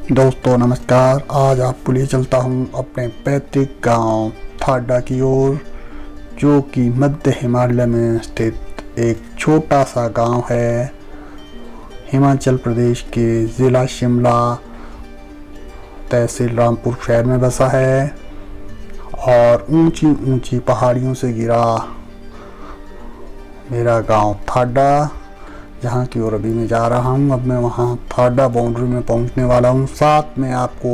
दोस्तों नमस्कार। आज आपको लिए चलता हूँ अपने पैतृक गांव थाडा की ओर, जो कि मध्य हिमालय में स्थित एक छोटा सा गांव है। हिमाचल प्रदेश के ज़िला शिमला तहसील रामपुर शहर में बसा है और ऊंची ऊंची पहाड़ियों से घिरा मेरा गांव थाडा, जहाँ की ओर अभी मैं जा रहा हूँ। अब मैं वहाँ थाडा बाउंड्री में पहुँचने वाला हूँ। साथ में आपको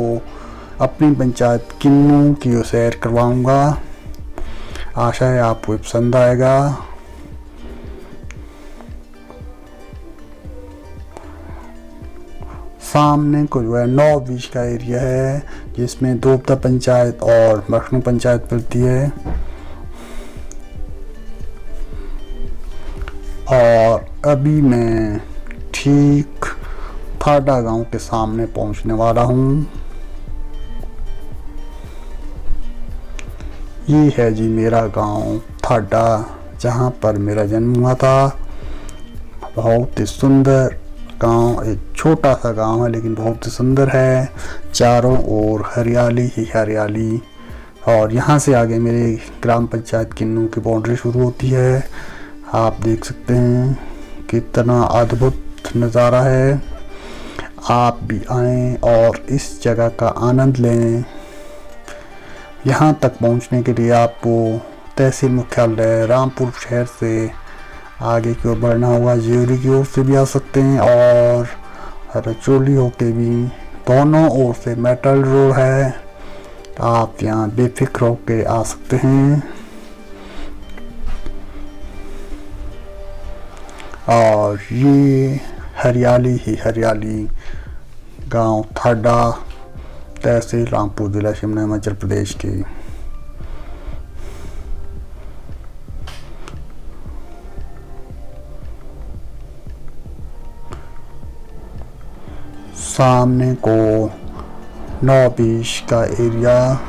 अपनी पंचायत किन्नू की सैर करवाऊँगा। आशा है आपको पसंद आएगा। सामने को जो है 9-20 का एरिया है, जिसमें दोपता पंचायत और मखनू पंचायत पड़ती है। और अभी मैं ठीक थाडा गांव के सामने पहुंचने वाला हूं। ये है जी मेरा गांव थाडा, जहां पर मेरा जन्म हुआ था। बहुत ही सुंदर गांव, एक छोटा सा गांव है लेकिन बहुत ही सुंदर है। चारों ओर हरियाली ही हरियाली। और यहां से आगे मेरे ग्राम पंचायत किन्नू की बाउंड्री शुरू होती है। आप देख सकते हैं कितना अद्भुत नज़ारा है। आप भी आएं और इस जगह का आनंद लें। यहाँ तक पहुँचने के लिए आपको तहसील मुख्यालय रामपुर शहर से आगे की ओर बढ़ना होगा। ज्योरी की ओर से भी आ सकते हैं और रचोली होके भी, दोनों ओर से मेटल रोड है। आप यहाँ बेफिक्र होके आ सकते हैं। और ये हरियाली ही हरियाली गांव थाडा, तहसील रामपुर, जिला शिमला, हिमाचल प्रदेश के। सामने को 9-20 का एरिया।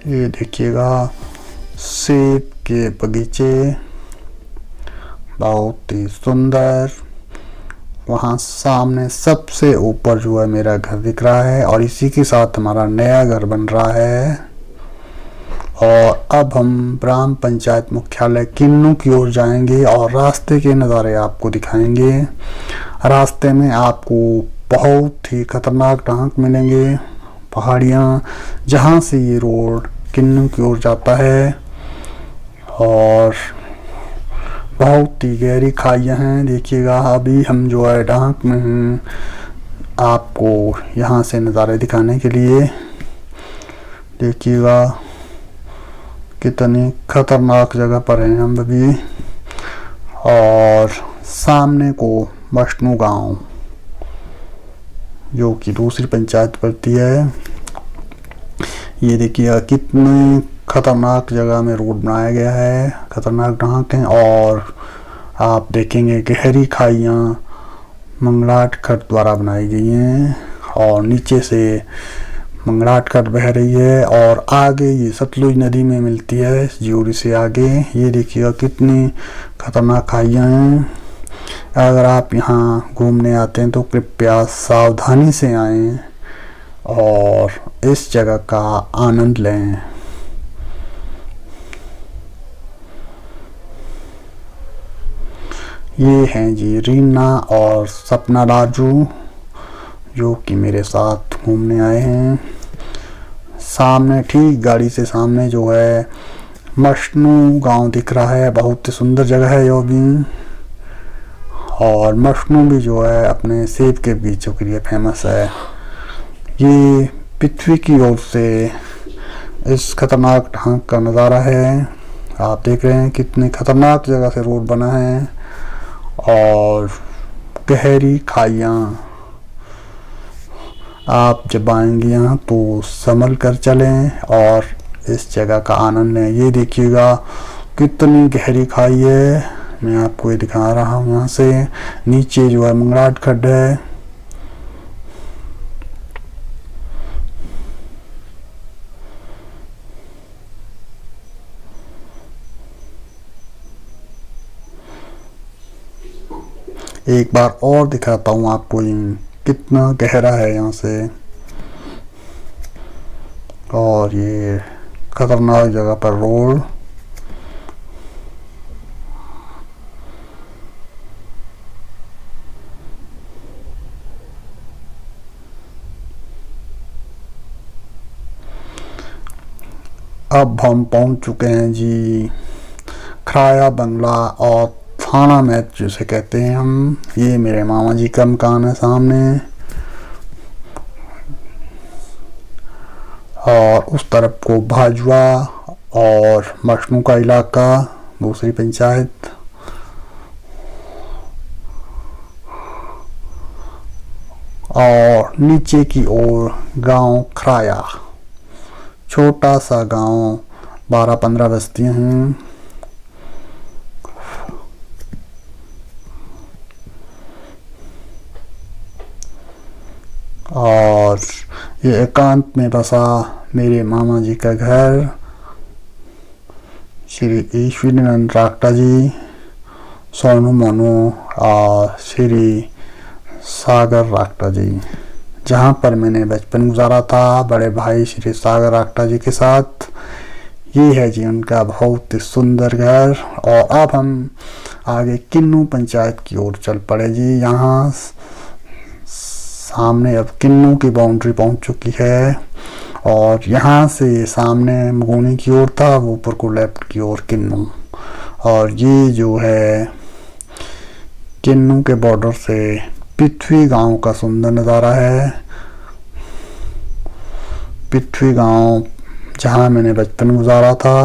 ये देखिएगा सेब के बगीचे, बहुत ही सुंदर। वहाँ सामने सबसे ऊपर जो है मेरा घर दिख रहा है और इसी के साथ हमारा नया घर बन रहा है। और अब हम ग्राम पंचायत मुख्यालय किन्नू की ओर जाएंगे और रास्ते के नज़ारे आपको दिखाएंगे। रास्ते में आपको बहुत ही खतरनाक ढांक मिलेंगे, पहाड़ियाँ, जहाँ से ये रोड किन्नू की ओर जाता है। और बहुत ही गहरी खाइयाँ हैं। देखिएगा अभी हम जो है ढांक में हैं, आपको यहाँ से नज़ारे दिखाने के लिए। देखिएगा कितनी खतरनाक जगह पर हैं हम अभी। और सामने को मखनू गांव, जो कि दूसरी पंचायत पड़ती है। ये देखिए कितनी खतरनाक जगह में रोड बनाया गया है, खतरनाक ढांक हैं। और आप देखेंगे गहरी खाइयाँ मंगलाट खड्ड द्वारा बनाई गई हैं और नीचे से मंगलाट खड्ड बह रही है और आगे ये सतलुज नदी में मिलती है ज्योरी से आगे। ये देखिएगा कितनी खतरनाक खाइयाँ हैं। अगर आप यहाँ घूमने आते हैं तो कृपया सावधानी से आएं और इस जगह का आनंद लें। ये हैं जी रीना और सपना राजू, जो कि मेरे साथ घूमने आए हैं। सामने ठीक गाड़ी से सामने जो है मखनू गांव दिख रहा है। बहुत ही सुंदर जगह है यो भी। और मखनू भी जो है अपने सेब के बीजों के लिए फेमस है। ये पृथ्वी की ओर से इस खतरनाक ढांक का नज़ारा है। आप देख रहे हैं कितनी खतरनाक जगह से रोड बना है और गहरी खाइयाँ। आप जब आएंगे यहाँ तो संभल कर चलें और इस जगह का आनंद लें। ये देखिएगा कितनी गहरी खाई है, मैं आपको ये दिखा रहा हूँ। यहाँ से नीचे जो है मंगराट खड्ड है। एक बार और दिखाता हूँ आपको कितना गहरा है यहाँ से। और ये खतरनाक जगह पर रोड। अब हम पहुंच चुके हैं जी खराया बंगला और थाना मैच जिसे कहते हैं हम। ये मेरे मामा जी का मकान है सामने, और उस तरफ को भाजवा और मशनू का इलाका, दूसरी पंचायत। और नीचे की ओर गांव खराया, छोटा सा गांव, 12-15 बस्तियां हैं। और ये एकांत में बसा मेरे मामा जी का घर, श्री ईश्वरीनंद राक्टा जी, सोनू मोनू और श्री सागर राक्टा जी, जहाँ पर मैंने बचपन गुजारा था बड़े भाई श्री सागर राक्टा जी के साथ। ये है जी उनका बहुत ही सुंदर घर। और अब हम आगे किन्नू पंचायत की ओर चल पड़े जी। यहाँ सामने अब किन्नू की बाउंड्री पहुंच चुकी है, और यहाँ से सामने मगोनी की ओर था, वो ऊपर को लेफ्ट की ओर किन्नू। और ये जो है किन्नू के बॉर्डर से पिथवी गांव का सुंदर नज़ारा है। पिथवी गांव जहाँ मैंने बचपन गुजारा था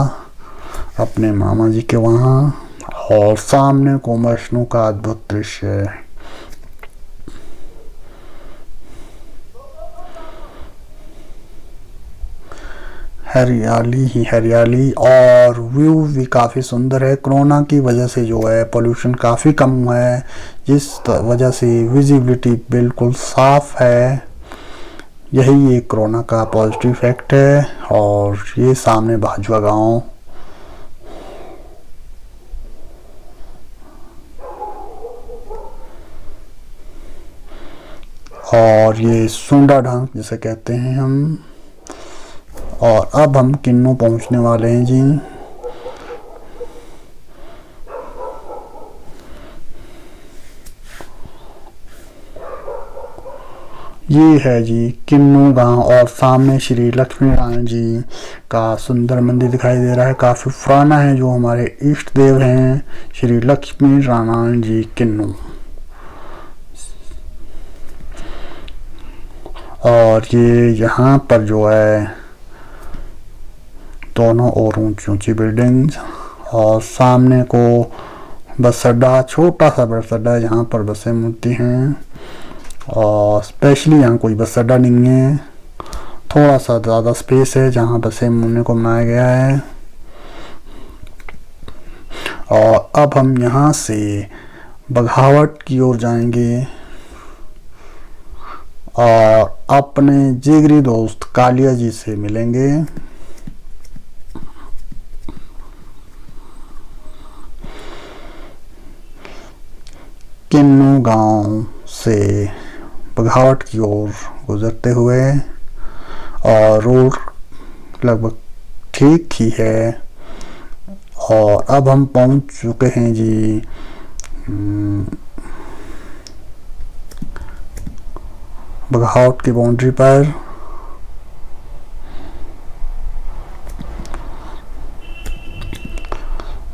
अपने मामा जी के वहाँ, और सामने को मशनू का अद्भुत दृश्य है। हरियाली ही हरियाली, और व्यू भी काफ़ी सुंदर है। कोरोना की वजह से जो है पोल्यूशन काफ़ी कम हुआ है, जिस वजह से विजिबिलिटी बिल्कुल साफ है। यही एक कोरोना का पॉजिटिव इफेक्ट है। और ये सामने भाजवा गांव, और ये सुंडा ढांक जिसे कहते हैं हम। और अब हम किन्नू पहुंचने वाले हैं जी। ये है जी किन्नू गांव, और सामने श्री लक्ष्मी नारायण जी का सुंदर मंदिर दिखाई दे रहा है। काफ़ी पुराना है, जो हमारे इष्ट देव हैं श्री लक्ष्मी नारायण जी किन्नू। और ये यहाँ पर जो है दोनों ओर ऊंची ऊंची बिल्डिंग्स, और सामने को बस अड्डा, छोटा सा बस अड्डा है जहाँ पर बसें मिलती हैं। और स्पेशली यहाँ कोई बस अड्डा नहीं है, थोड़ा सा ज़्यादा स्पेस है जहाँ बसें मुड़ने को बनाया गया है। और अब हम यहाँ से बघावट की ओर जाएंगे और अपने जिगरी दोस्त कालिया जी से मिलेंगे। किन्नू गांव से बघावट की ओर गुजरते हुए, और रोड लगभग ठीक ही है। और अब हम पहुंच चुके हैं जी बघावट की बाउंड्री पर।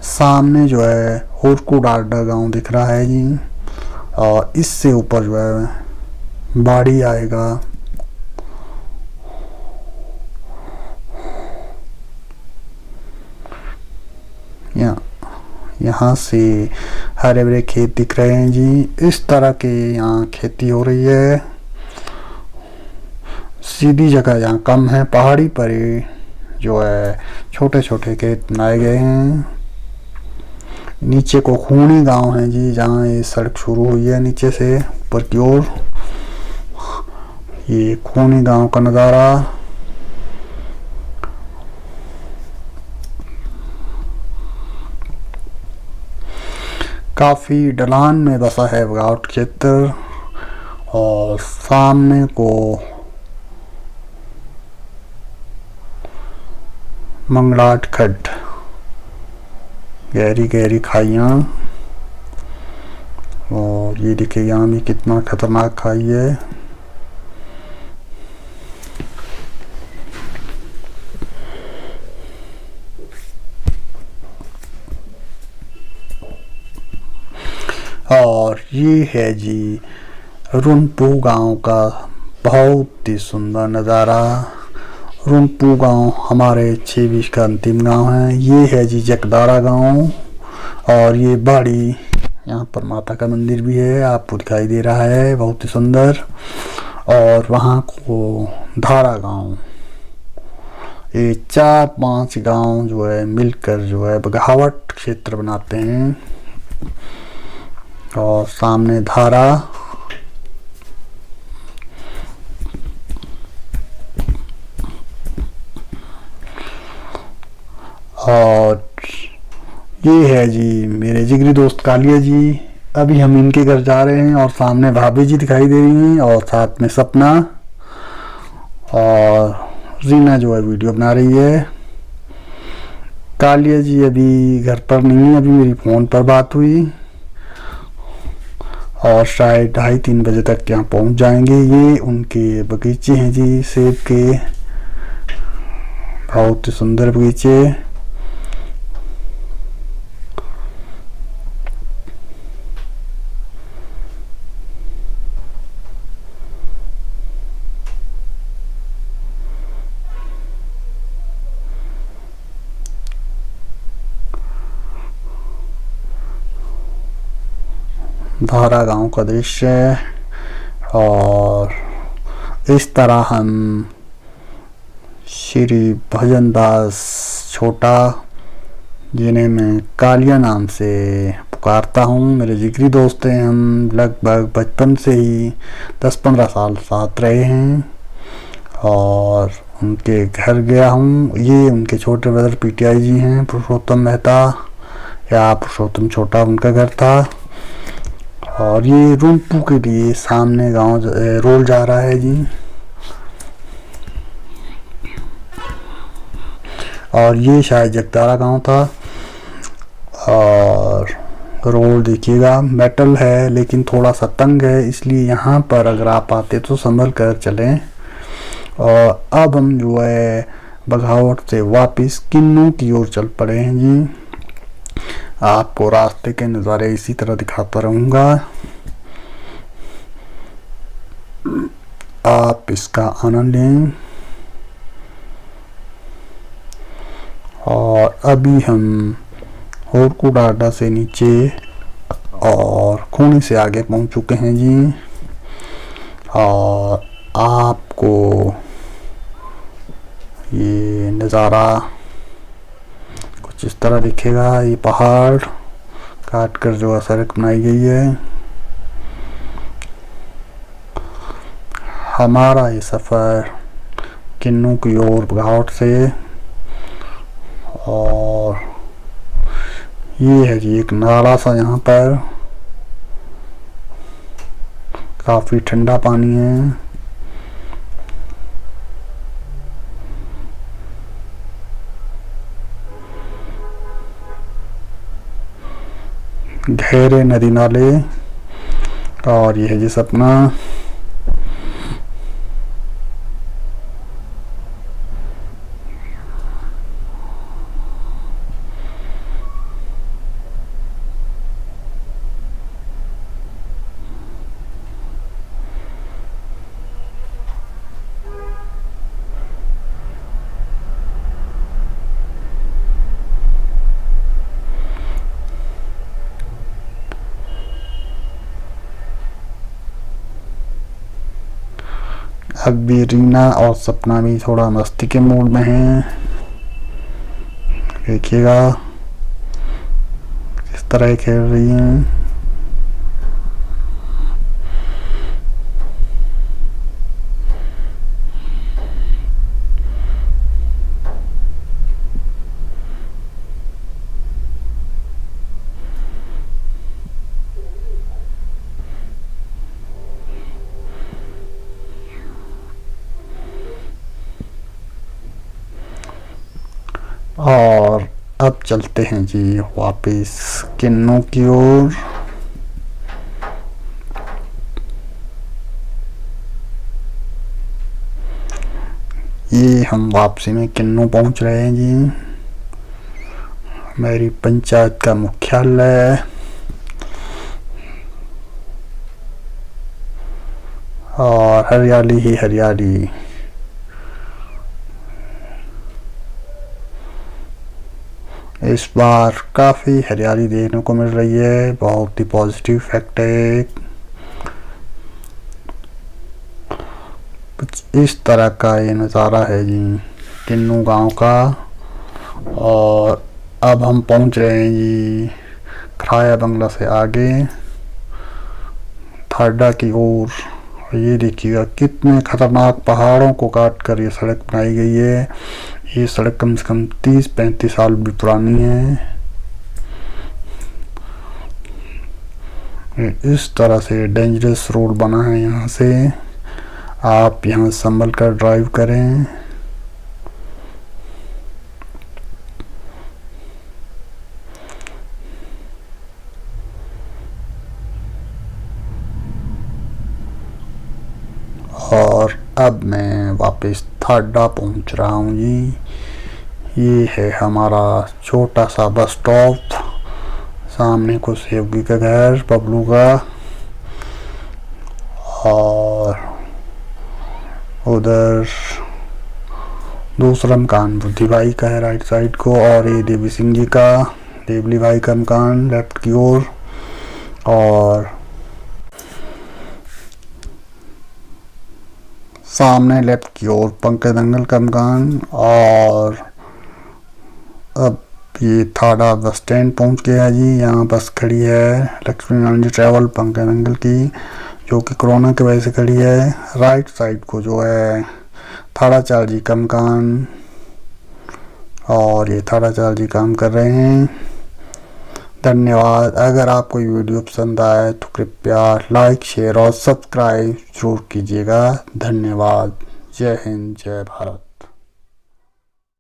सामने जो है होरकू डाडा गांव दिख रहा है जी, और इससे ऊपर जो है बाड़ी आएगा। यहाँ से हरे भरे खेत दिख रहे हैं जी। इस तरह के यहाँ खेती हो रही है। सीधी जगह यहाँ कम है, पहाड़ी पर जो है छोटे छोटे खेत बनाए गए हैं। नीचे को खूनी गांव है जी, जहाँ ये सड़क शुरू हुई है नीचे से ऊपर की ओर। ये खूनी गांव का नज़ारा। काफ़ी ढलान में बसा है बघावट क्षेत्र। और सामने को मंगलाट खड्ड, गहरी गहरी खाइयाँ। और ये देखिए यहाँ भी कितना खतरनाक खाई है। और ये है जी रुनपू गांव का बहुत ही सुंदर नज़ारा। रुनपू गांव हमारे 26 का अंतिम गांव है। ये है जी जगदारा गांव। और ये बाड़ी, यहाँ पर माता का मंदिर भी है, आपको दिखाई दे रहा है, बहुत ही सुंदर। और वहाँ को धारा गांव। ये 4-5 गांव जो है मिलकर जो है बघावट क्षेत्र बनाते हैं। और सामने धारा। और ये है जी मेरे जिगरी दोस्त कालिया जी। अभी हम इनके घर जा रहे हैं और सामने भाभी जी दिखाई दे रही हैं और साथ में सपना और रीना जो है वीडियो बना रही है। कालिया जी अभी घर पर नहीं है, अभी मेरी फ़ोन पर बात हुई और शायद 2:30-3 बजे तक यहाँ पहुँच जाएंगे। ये उनके बगीचे हैं जी, सेब के, बहुत ही सुंदर बगीचे। धारा गांव का दृश्य है। और इस तरह हम श्री भजनदास छोटा, जिन्हें मैं कालिया नाम से पुकारता हूँ, मेरे जिगरी दोस्त हैं। हम लगभग बचपन से ही 10-15 साल साथ रहे हैं और उनके घर गया हूँ। ये उनके छोटे ब्रदर पीटीआई जी हैं, पुरुषोत्तम मेहता या पुरुषोत्तम छोटा उनका घर था। और ये रुनपू के लिए सामने गांव रोल जा रहा है जी। और ये शायद जगदारा गांव था। और रोड देखिएगा, मेटल है लेकिन थोड़ा सा तंग है, इसलिए यहाँ पर अगर आप आते तो संभल कर चलें। और अब हम जो है बघावट से वापस किन्नू की ओर चल पड़े हैं जी। आपको रास्ते के नज़ारे इसी तरह दिखाता रहूँगा, आप इसका आनंद लें। और अभी हम होरकू डाडा से नीचे और खूनी से आगे पहुँच चुके हैं जी। और आपको ये नज़ारा कुछ इस तरह दिखेगा। ये पहाड़ काट कर जो है सड़क बनाई गई है। हमारा ये सफ़र किन्नू की ओर बघावट से। और ये है जी एक नाला सा, यहाँ पर काफ़ी ठंडा पानी है। गहरे नदी नाले। और ये है जी सपना। अब भी रीना और सपना भी थोड़ा मस्ती के मूड में हैं। देखिएगा किस तरह खेल रही हैं। और अब चलते हैं जी वापस किन्नू की ओर। ये हम वापसी में किन्नू पहुंच रहे हैं जी। मेरी पंचायत का मुख्यालय और हरियाली ही हरियाली। इस बार काफ़ी हरियाली देखने को मिल रही है, बहुत ही पॉजिटिव फैक्ट है। कुछ इस तरह का ये नज़ारा है जी किन्नू गांव का। और अब हम पहुंच रहे हैं जी खराया बंगला से आगे थाडा की ओर। ये देखिएगा कितने खतरनाक पहाड़ों को काट कर ये सड़क बनाई गई है। ये सड़क कम से कम 30-35 साल भी पुरानी है। इस तरह से डेंजरस रोड बना है यहाँ से, आप यहाँ संभल कर ड्राइव करें। और अब मैं वापस थाडा पहुंच रहा हूँ जी। ये है हमारा छोटा सा बस स्टॉप। सामने को सेवगी का घर बबलू का, और उधर दूसरा मकान बुद्धि भाई का है राइट साइड को, और ये देवी सिंह जी का, देवली भाई का मकान लेफ्ट की ओर। और सामने लेफ्ट की ओर पंकज दंगल का मकान। और अब ये थाडा बस स्टैंड पहुंच गया जी। यहाँ बस खड़ी है लक्ष्मी नारायण जी ट्रैवल पंकज दंगल की, जो कि कोरोना की वजह से खड़ी है। राइट साइड को जो है थाड़ा चाल जी का मकान, और ये थाड़ा चाल जी काम कर रहे हैं। धन्यवाद। अगर आपको ये वीडियो पसंद आए तो कृपया लाइक शेयर और सब्सक्राइब जरूर कीजिएगा। धन्यवाद। जय हिंद जय भारत।